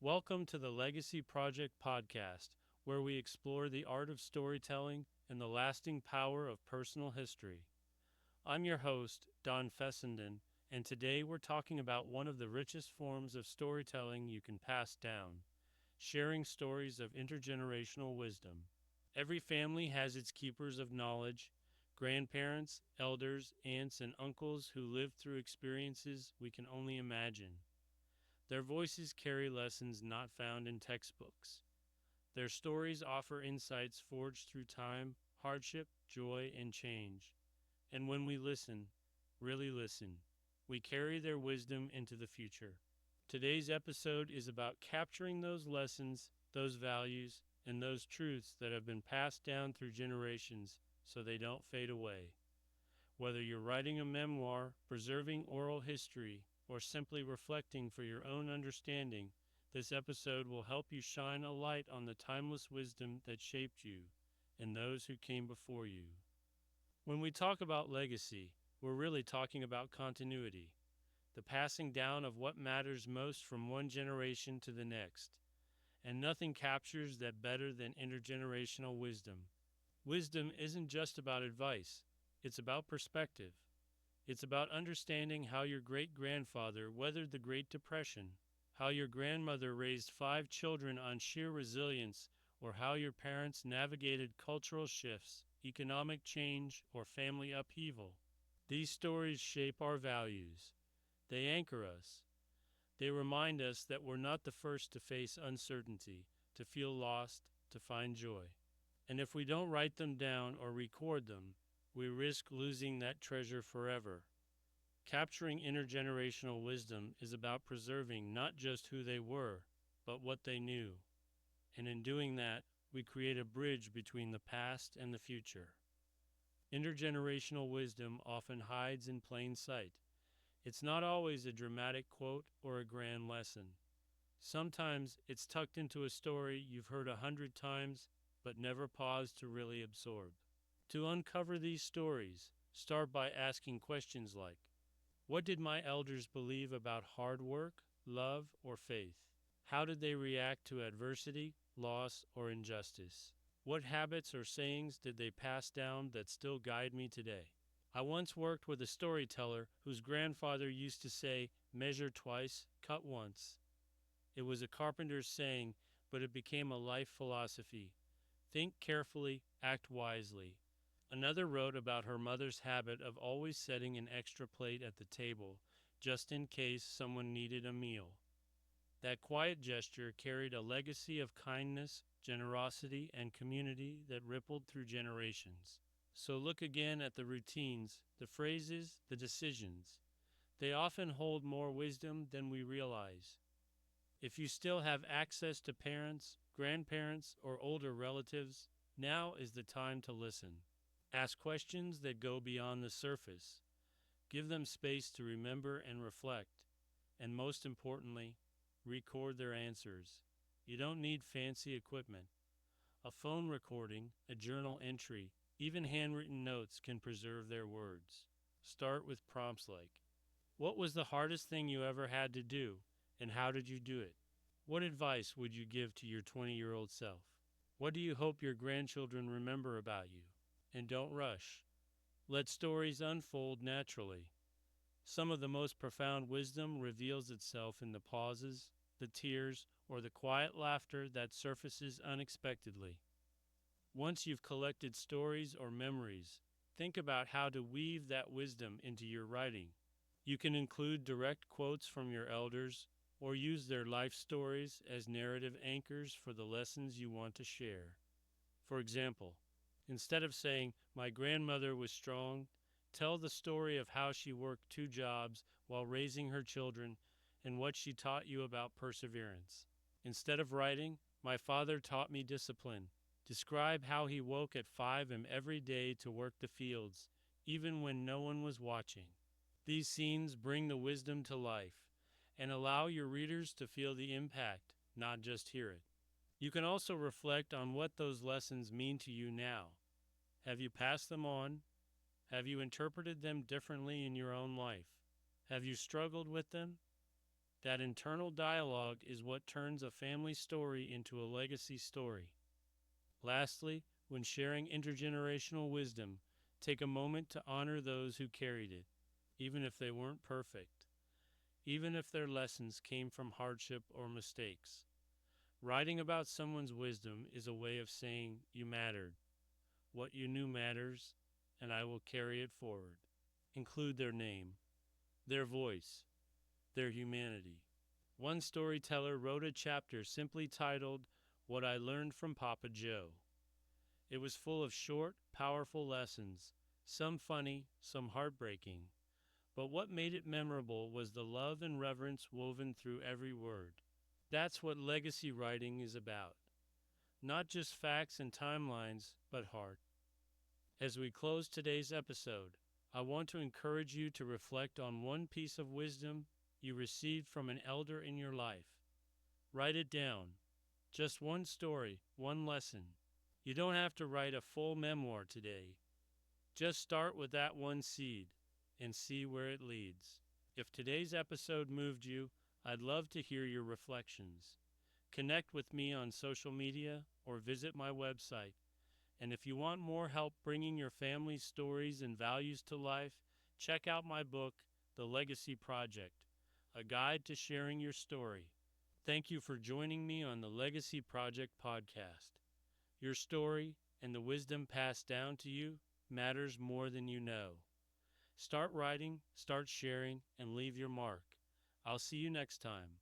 Welcome to the Legacy Project podcast, where we explore the art of storytelling and the lasting power of personal history. I'm your host, Don Fessenden, and today we're talking about one of the richest forms of storytelling you can pass down, sharing stories of intergenerational wisdom. Every family has its keepers of knowledge, grandparents, elders, aunts, and uncles who lived through experiences we can only imagine. Their voices carry lessons not found in textbooks. Their stories offer insights forged through time, hardship, joy, and change. And when we listen, really listen, we carry their wisdom into the future. Today's episode is about capturing those lessons, those values, and those truths that have been passed down through generations so they don't fade away. Whether you're writing a memoir, preserving oral history, or simply reflecting for your own understanding, this episode will help you shine a light on the timeless wisdom that shaped you and those who came before you. When we talk about legacy, we're really talking about continuity, the passing down of what matters most from one generation to the next. And nothing captures that better than intergenerational wisdom. Wisdom isn't just about advice, it's about perspective. It's about understanding how your great-grandfather weathered the Great Depression, how your grandmother raised 5 children on sheer resilience, or how your parents navigated cultural shifts, economic change, or family upheaval. These stories shape our values. They anchor us. They remind us that we're not the first to face uncertainty, to feel lost, to find joy. And if we don't write them down or record them, we risk losing that treasure forever. Capturing intergenerational wisdom is about preserving not just who they were, but what they knew. And in doing that, we create a bridge between the past and the future. Intergenerational wisdom often hides in plain sight. It's not always a dramatic quote or a grand lesson. Sometimes it's tucked into a story you've heard 100 times but never paused to really absorb. To uncover these stories, start by asking questions like, what did my elders believe about hard work, love, or faith? How did they react to adversity, loss, or injustice? What habits or sayings did they pass down that still guide me today? I once worked with a storyteller whose grandfather used to say, measure twice, cut once. It was a carpenter's saying, but it became a life philosophy. Think carefully, act wisely. Another wrote about her mother's habit of always setting an extra plate at the table, just in case someone needed a meal. That quiet gesture carried a legacy of kindness, generosity, and community that rippled through generations. So look again at the routines, the phrases, the decisions. They often hold more wisdom than we realize. If you still have access to parents, grandparents, or older relatives, now is the time to listen. Ask questions that go beyond the surface. Give them space to remember and reflect. And most importantly, record their answers. You don't need fancy equipment. A phone recording, a journal entry, even handwritten notes can preserve their words. Start with prompts like, what was the hardest thing you ever had to do, and how did you do it? What advice would you give to your 20-year-old self? What do you hope your grandchildren remember about you? And don't rush. Let stories unfold naturally. Some of the most profound wisdom reveals itself in the pauses, the tears, or the quiet laughter that surfaces unexpectedly. Once you've collected stories or memories, think about how to weave that wisdom into your writing. You can include direct quotes from your elders or use their life stories as narrative anchors for the lessons you want to share. For example, instead of saying, my grandmother was strong, tell the story of how she worked 2 jobs while raising her children and what she taught you about perseverance. Instead of writing, my father taught me discipline. Describe how he woke at 5 a.m. every day to work the fields, even when no one was watching. These scenes bring the wisdom to life and allow your readers to feel the impact, not just hear it. You can also reflect on what those lessons mean to you now. Have you passed them on? Have you interpreted them differently in your own life? Have you struggled with them? That internal dialogue is what turns a family story into a legacy story. Lastly, when sharing intergenerational wisdom, take a moment to honor those who carried it, even if they weren't perfect, even if their lessons came from hardship or mistakes. Writing about someone's wisdom is a way of saying, "You mattered. What you knew matters, and I will carry it forward." Include their name, their voice, their humanity. One storyteller wrote a chapter simply titled, "What I Learned from Papa Joe." It was full of short, powerful lessons, some funny, some heartbreaking. But what made it memorable was the love and reverence woven through every word. That's what legacy writing is about. Not just facts and timelines, but heart. As we close today's episode, I want to encourage you to reflect on one piece of wisdom you received from an elder in your life. Write it down. Just one story, one lesson. You don't have to write a full memoir today. Just start with that one seed and see where it leads. If today's episode moved you, I'd love to hear your reflections. Connect with me on social media or visit my website. And if you want more help bringing your family's stories and values to life, check out my book, The Legacy Project, a guide to sharing your story. Thank you for joining me on the Legacy Project podcast. Your story and the wisdom passed down to you matters more than you know. Start writing, start sharing, and leave your mark. I'll see you next time.